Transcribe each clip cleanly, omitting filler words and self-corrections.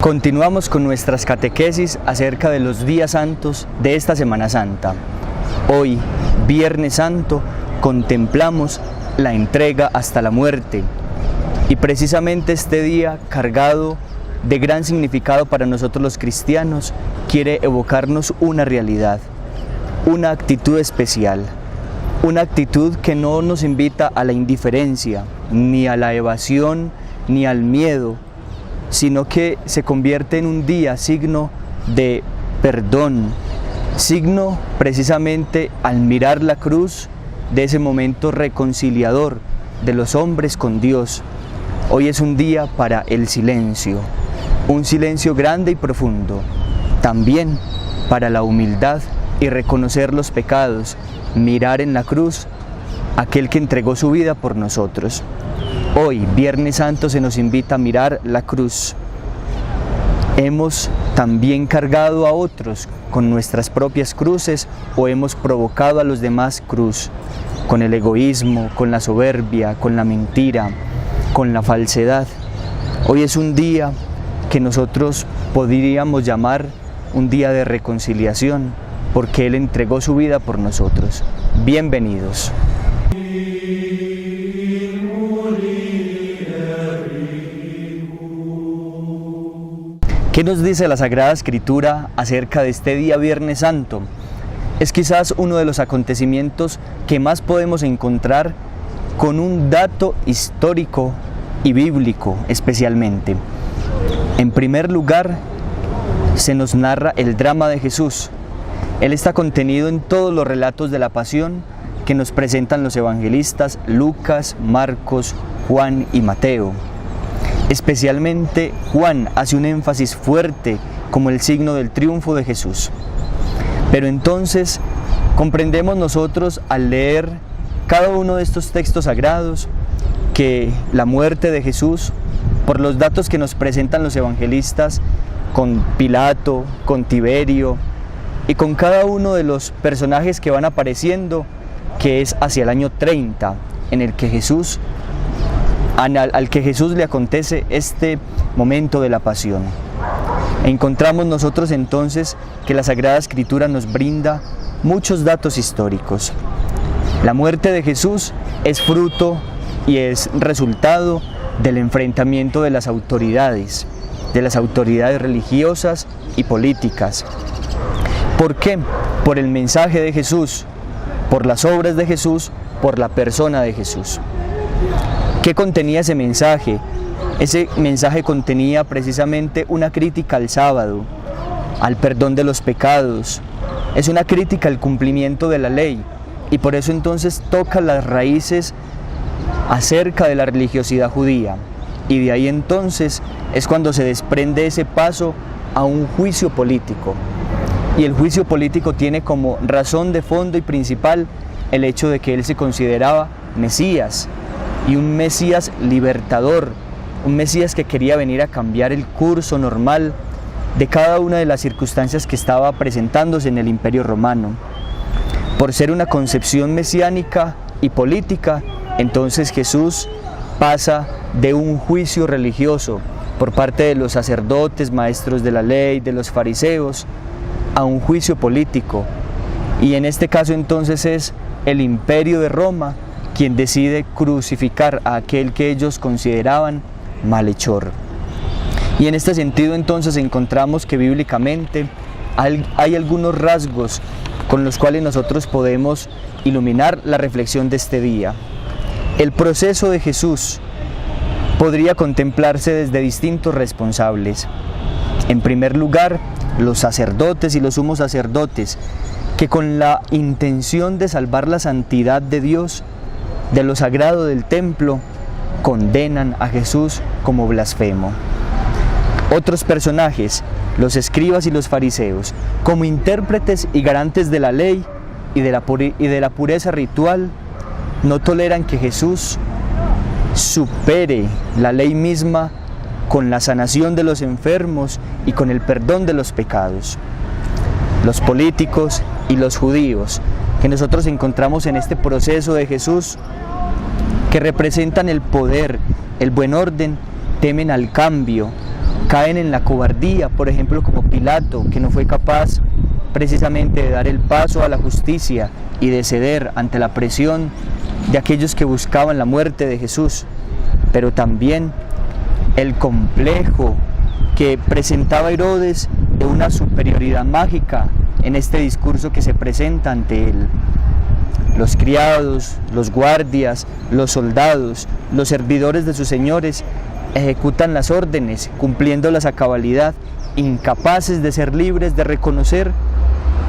Continuamos con nuestras catequesis acerca de los días santos de esta Semana Santa. Hoy, Viernes Santo, contemplamos la entrega hasta la muerte. Y precisamente este día, cargado de gran significado para nosotros los cristianos, quiere evocarnos una realidad, una actitud especial, una actitud que no nos invita a la indiferencia, ni a la evasión, ni al miedo, sino que se convierte en un día signo de perdón, signo precisamente al mirar la cruz de ese momento reconciliador de los hombres con Dios. Hoy es un día para el silencio, un silencio grande y profundo, también para la humildad y reconocer los pecados, mirar en la cruz aquel que entregó su vida por nosotros. Hoy, Viernes Santo, se nos invita a mirar la cruz. ¿Hemos también cargado a otros con nuestras propias cruces o hemos provocado a los demás cruz? Con el egoísmo, con la soberbia, con la mentira, con la falsedad. Hoy es un día que nosotros podríamos llamar un día de reconciliación, porque Él entregó su vida por nosotros. Bienvenidos. ¿Qué nos dice la Sagrada Escritura acerca de este día Viernes Santo? Es quizás uno de los acontecimientos que más podemos encontrar con un dato histórico y bíblico especialmente. En primer lugar, se nos narra el drama de Jesús. Él está contenido en todos los relatos de la pasión que nos presentan los evangelistas Lucas, Marcos, Juan y Mateo. Especialmente Juan hace un énfasis fuerte como el signo del triunfo de Jesús. Pero entonces comprendemos nosotros al leer cada uno de estos textos sagrados que la muerte de Jesús, por los datos que nos presentan los evangelistas con Pilato, con Tiberio y con cada uno de los personajes que van apareciendo, que es hacia el año 30 en el que al que Jesús le acontece este momento de la pasión. Encontramos nosotros entonces que la Sagrada Escritura nos brinda muchos datos históricos. La muerte de Jesús es fruto y es resultado del enfrentamiento de las autoridades religiosas y políticas. ¿Por qué? Por el mensaje de Jesús, por las obras de Jesús, por la persona de Jesús. ¿Qué contenía ese mensaje? Ese mensaje contenía precisamente una crítica al sábado, al perdón de los pecados. Es una crítica al cumplimiento de la ley y por eso entonces toca las raíces acerca de la religiosidad judía. Y de ahí entonces es cuando se desprende ese paso a un juicio político. Y el juicio político tiene como razón de fondo y principal el hecho de que él se consideraba Mesías, y un Mesías libertador, un Mesías que quería venir a cambiar el curso normal de cada una de las circunstancias que estaba presentándose en el Imperio Romano. Por ser una concepción mesiánica y política, entonces Jesús pasa de un juicio religioso por parte de los sacerdotes, maestros de la ley, de los fariseos, a un juicio político. Y en este caso entonces es el Imperio de Roma quien decide crucificar a aquel que ellos consideraban malhechor. Y en este sentido entonces encontramos que bíblicamente hay algunos rasgos con los cuales nosotros podemos iluminar la reflexión de este día. El proceso de Jesús podría contemplarse desde distintos responsables. En primer lugar, los sacerdotes y los sumos sacerdotes, que con la intención de salvar la santidad de Dios, de lo sagrado del templo, condenan a Jesús como blasfemo. Otros personajes, los escribas y los fariseos, como intérpretes y garantes de la ley y de la pureza ritual, no toleran que Jesús supere la ley misma con la sanación de los enfermos y con el perdón de los pecados. Los políticos y los judíos que nosotros encontramos en este proceso de Jesús, que representan el poder, el buen orden, temen al cambio, caen en la cobardía, por ejemplo como Pilato, que no fue capaz precisamente de dar el paso a la justicia y de ceder ante la presión de aquellos que buscaban la muerte de Jesús, pero también el complejo que presentaba Herodes de una superioridad mágica en este discurso que se presenta ante él. Los criados, los guardias, los soldados, los servidores de sus señores ejecutan las órdenes, cumpliéndolas a cabalidad, incapaces de ser libres, de reconocer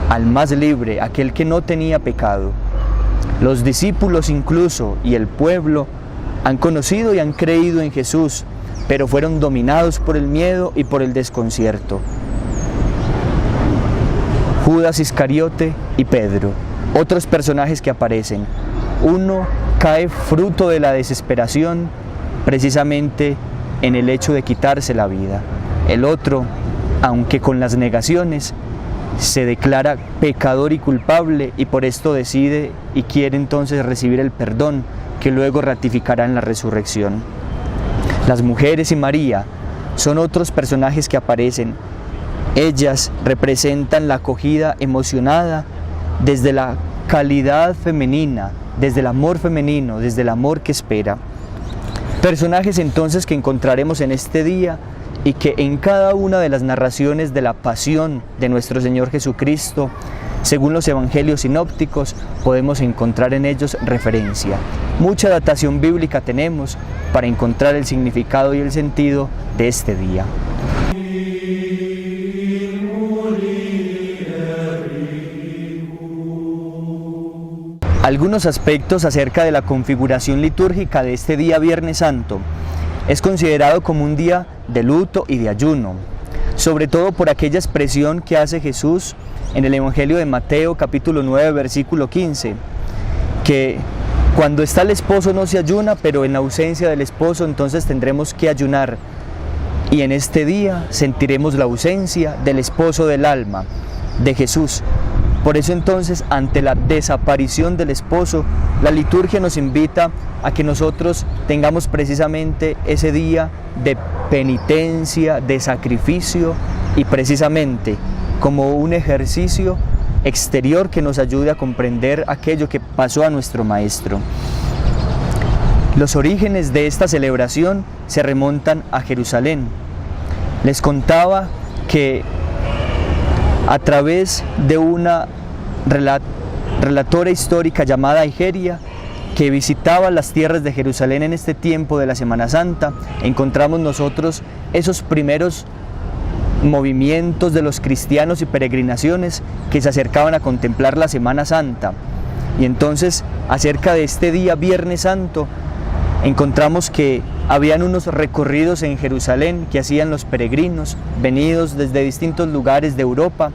al más libre, aquel que no tenía pecado. Los discípulos incluso y el pueblo han conocido y han creído en Jesús, pero fueron dominados por el miedo y por el desconcierto. Judas Iscariote y Pedro, otros personajes que aparecen. Uno cae fruto de la desesperación, precisamente en el hecho de quitarse la vida. El otro, aunque con las negaciones, se declara pecador y culpable y por esto decide y quiere entonces recibir el perdón que luego ratificará en la resurrección. Las mujeres y María son otros personajes que aparecen. Ellas representan la acogida emocionada desde la calidad femenina, desde el amor femenino, desde el amor que espera. Personajes entonces que encontraremos en este día y que en cada una de las narraciones de la pasión de nuestro Señor Jesucristo, según los evangelios sinópticos, podemos encontrar en ellos referencia. Mucha datación bíblica tenemos para encontrar el significado y el sentido de este día. Algunos aspectos acerca de la configuración litúrgica de este día Viernes Santo. Es considerado como un día de luto y de ayuno, sobre todo por aquella expresión que hace Jesús en el Evangelio de Mateo capítulo 9 versículo 15, que cuando está el esposo no se ayuna, pero en la ausencia del esposo entonces tendremos que ayunar, y en este día sentiremos la ausencia del esposo del alma, de Jesús. Por eso entonces, ante la desaparición del esposo, la liturgia nos invita a que nosotros tengamos precisamente ese día de penitencia, de sacrificio y precisamente como un ejercicio exterior que nos ayude a comprender aquello que pasó a nuestro Maestro. Los orígenes de esta celebración se remontan a Jerusalén. Les contaba que a través de una relatora histórica llamada Egeria, que visitaba las tierras de Jerusalén en este tiempo de la Semana Santa, encontramos nosotros esos primeros movimientos de los cristianos y peregrinaciones que se acercaban a contemplar la Semana Santa. Y entonces, acerca de este día Viernes Santo, encontramos que habían unos recorridos en Jerusalén que hacían los peregrinos venidos desde distintos lugares de Europa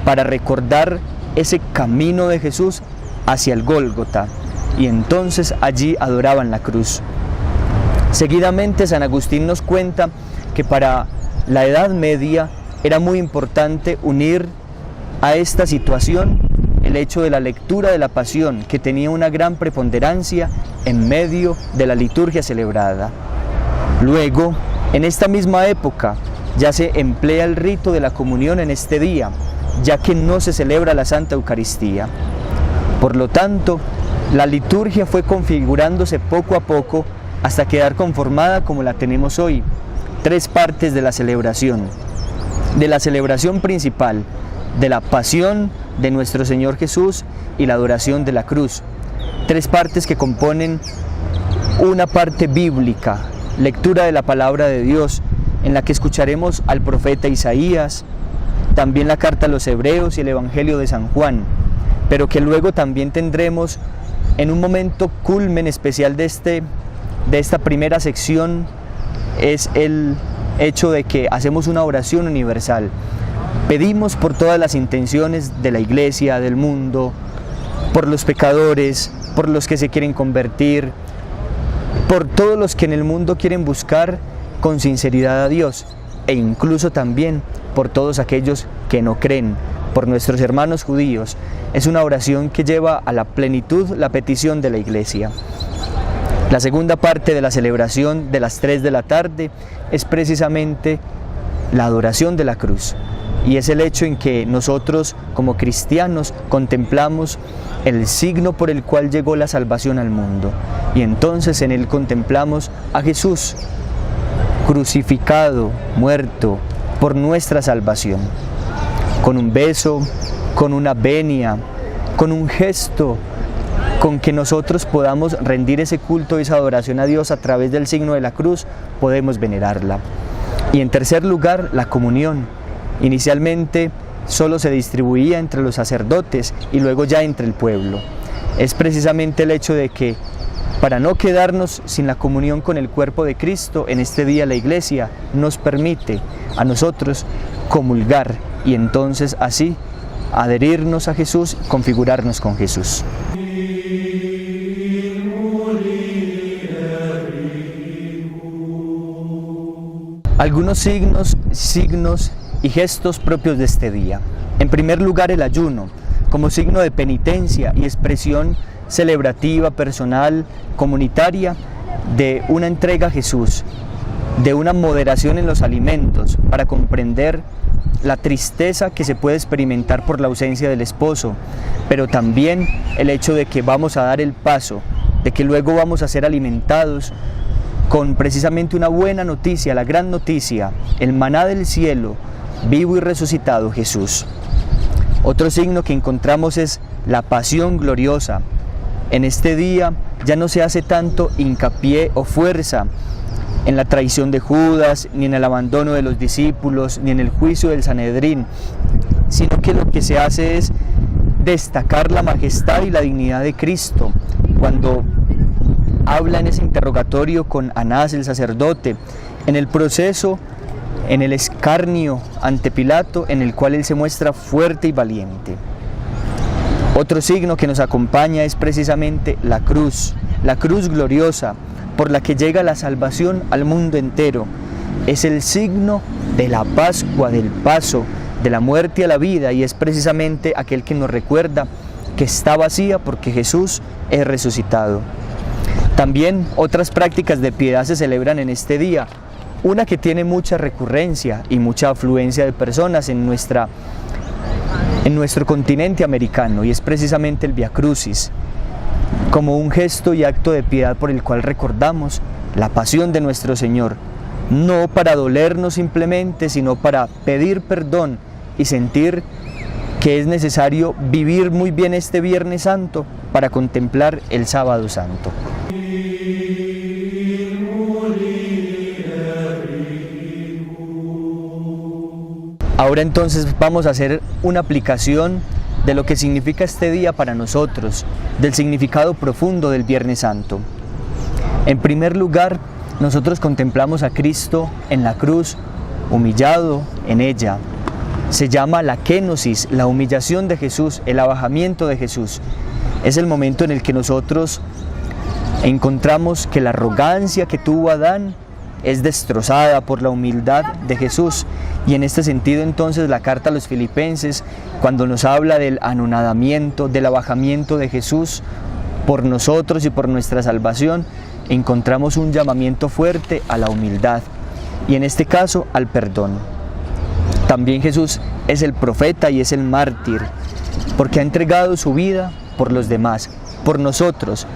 para recordar ese camino de Jesús hacia el Gólgota, y entonces allí adoraban la cruz. Seguidamente San Agustín nos cuenta que para la Edad Media era muy importante unir a esta situación el hecho de la lectura de la Pasión, que tenía una gran preponderancia en medio de la liturgia celebrada. Luego, en esta misma época, ya se emplea el rito de la comunión en este día, ya que no se celebra la Santa Eucaristía. Por lo tanto, la liturgia fue configurándose poco a poco hasta quedar conformada como la tenemos hoy. Tres partes de la celebración principal, de la pasión de nuestro Señor Jesús y la adoración de la cruz. Tres partes que componen una parte bíblica, lectura de la palabra de Dios, en la que escucharemos al profeta Isaías, también la carta a los Hebreos y el Evangelio de San Juan, pero que luego también tendremos en un momento culmen especial de esta primera sección, es el hecho de que hacemos una oración universal. Pedimos por todas las intenciones de la Iglesia, del mundo, por los pecadores, por los que se quieren convertir, por todos los que en el mundo quieren buscar con sinceridad a Dios, e incluso también por todos aquellos que no creen, por nuestros hermanos judíos. Es una oración que lleva a la plenitud la petición de la Iglesia. La segunda parte de la celebración de las 3 de la tarde es precisamente la adoración de la cruz, y es el hecho en que nosotros como cristianos contemplamos el signo por el cual llegó la salvación al mundo, y entonces en él contemplamos a Jesús crucificado, muerto por nuestra salvación. Con un beso, con una venia, con un gesto, con que nosotros podamos rendir ese culto y esa adoración a Dios a través del signo de la cruz, podemos venerarla. Y en tercer lugar, la comunión. Inicialmente solo se distribuía entre los sacerdotes y luego ya entre el pueblo. Es precisamente el hecho de que, para no quedarnos sin la comunión con el cuerpo de Cristo, en este día la Iglesia nos permite a nosotros comulgar y entonces así adherirnos a Jesús, configurarnos con Jesús. Algunos signos y gestos propios de este día. En primer lugar, el ayuno, como signo de penitencia y expresión celebrativa, personal, comunitaria, de una entrega a Jesús, de una moderación en los alimentos, para comprender la tristeza que se puede experimentar por la ausencia del esposo, pero también el hecho de que vamos a dar el paso, de que luego vamos a ser alimentados con precisamente una buena noticia, la gran noticia, el maná del cielo, vivo y resucitado Jesús. Otro signo que encontramos es la pasión gloriosa. En este día ya no se hace tanto hincapié o fuerza en la traición de Judas, ni en el abandono de los discípulos, ni en el juicio del Sanedrín, sino que lo que se hace es destacar la majestad y la dignidad de Cristo. Cuando habla en ese interrogatorio con Anás el sacerdote, en el proceso, en el escarnio ante Pilato, en el cual él se muestra fuerte y valiente. Otro signo que nos acompaña es precisamente la cruz gloriosa, por la que llega la salvación al mundo entero. Es el signo de la Pascua, del paso de la muerte a la vida, y es precisamente aquel que nos recuerda que está vacía porque Jesús es resucitado. También otras prácticas de piedad se celebran en este día, una que tiene mucha recurrencia y mucha afluencia de personas en nuestro continente americano, y es precisamente el Via Crucis, como un gesto y acto de piedad por el cual recordamos la pasión de nuestro Señor, no para dolernos simplemente, sino para pedir perdón y sentir que es necesario vivir muy bien este Viernes Santo para contemplar el Sábado Santo. Ahora entonces vamos a hacer una aplicación de lo que significa este día para nosotros, del significado profundo del Viernes Santo. En primer lugar, nosotros contemplamos a Cristo en la cruz, humillado en ella. Se llama la kénosis, la humillación de Jesús, el abajamiento de Jesús. Es el momento en el que nosotros encontramos que la arrogancia que tuvo Adán es destrozada por la humildad de Jesús. Y en este sentido entonces la carta a los Filipenses, cuando nos habla del anonadamiento, del abajamiento de Jesús por nosotros y por nuestra salvación, encontramos un llamamiento fuerte a la humildad y en este caso al perdón. También Jesús es el profeta y es el mártir, porque ha entregado su vida por los demás, por nosotros,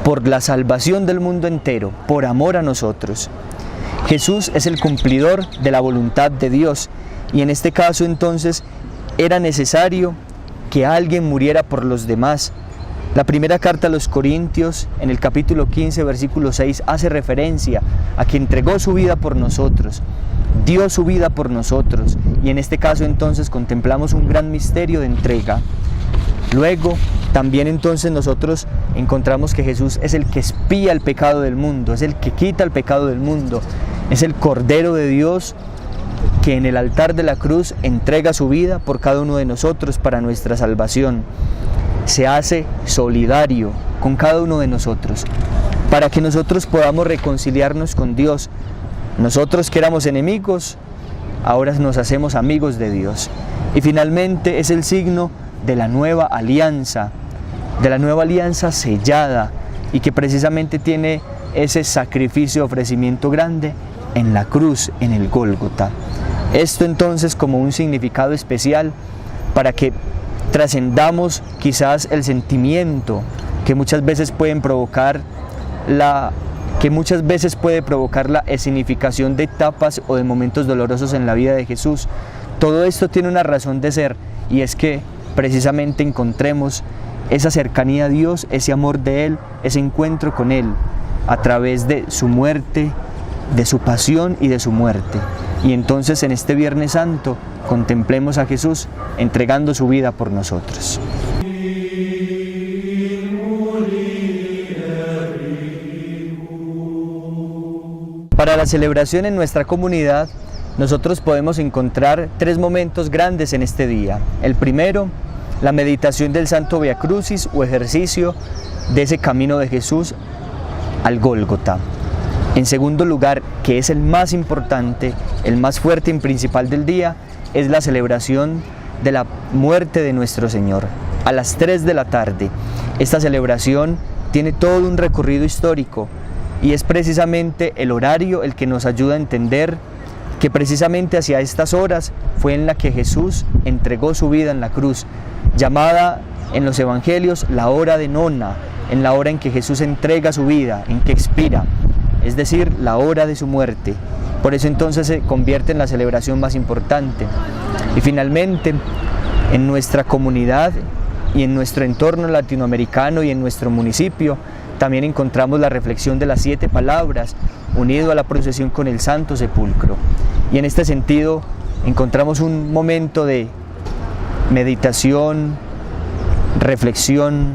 por la salvación del mundo entero, por amor a nosotros. Jesús es el cumplidor de la voluntad de Dios, y en este caso entonces era necesario que alguien muriera por los demás. La primera carta a los Corintios, en el capítulo 15, versículo 6, hace referencia a que entregó su vida por nosotros, dio su vida por nosotros, y en este caso entonces contemplamos un gran misterio de entrega. Luego, también entonces nosotros encontramos que Jesús es el que expía el pecado del mundo, es el que quita el pecado del mundo, es el Cordero de Dios que en el altar de la cruz entrega su vida por cada uno de nosotros para nuestra salvación. Se hace solidario con cada uno de nosotros, para que nosotros podamos reconciliarnos con Dios, Nosotros que éramos enemigos, ahora nos hacemos amigos de Dios. Y finalmente es el signo de la nueva alianza sellada, y que precisamente tiene ese sacrificio, ofrecimiento grande en la cruz, en el Gólgota. Esto entonces como un significado especial para que trascendamos quizás el sentimiento que muchas veces puede provocar la escenificación de etapas o de momentos dolorosos en la vida de Jesús. Todo esto tiene una razón de ser, y es que precisamente encontremos esa cercanía a Dios, ese amor de Él, ese encuentro con Él, a través de su muerte, de su pasión y de su muerte. Y entonces en este Viernes Santo contemplemos a Jesús entregando su vida por nosotros. Para la celebración en nuestra comunidad, nosotros podemos encontrar 3 momentos grandes en este día. El primero, la meditación del Santo Via Crucis, o ejercicio de ese camino de Jesús al Gólgota. En segundo lugar, que es el más importante, el más fuerte y principal del día, es la celebración de la muerte de nuestro Señor, a las 3 de la tarde. Esta celebración tiene todo un recorrido histórico, y es precisamente el horario el que nos ayuda a entender que precisamente hacia estas horas fue en la que Jesús entregó su vida en la cruz, llamada en los evangelios la hora de nona, en la hora en que Jesús entrega su vida, en que expira, es decir, la hora de su muerte. Por eso entonces se convierte en la celebración más importante. Y finalmente, en nuestra comunidad y en nuestro entorno latinoamericano y en nuestro municipio, también encontramos la reflexión de las 7 palabras, unido a la procesión con el Santo Sepulcro. Y en este sentido encontramos un momento de meditación, reflexión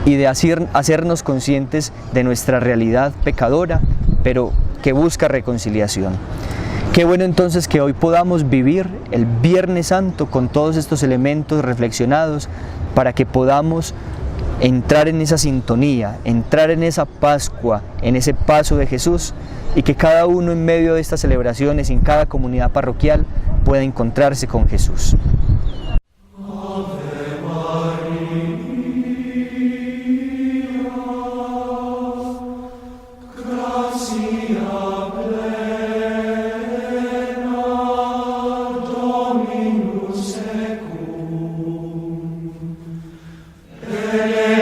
y de hacernos conscientes de nuestra realidad pecadora, pero que busca reconciliación. Qué bueno entonces que hoy podamos vivir el Viernes Santo con todos estos elementos reflexionados, para que podamos entrar en esa sintonía, entrar en esa Pascua, en ese paso de Jesús, y que cada uno en medio de estas celebraciones, en cada comunidad parroquial, pueda encontrarse con Jesús. Amen.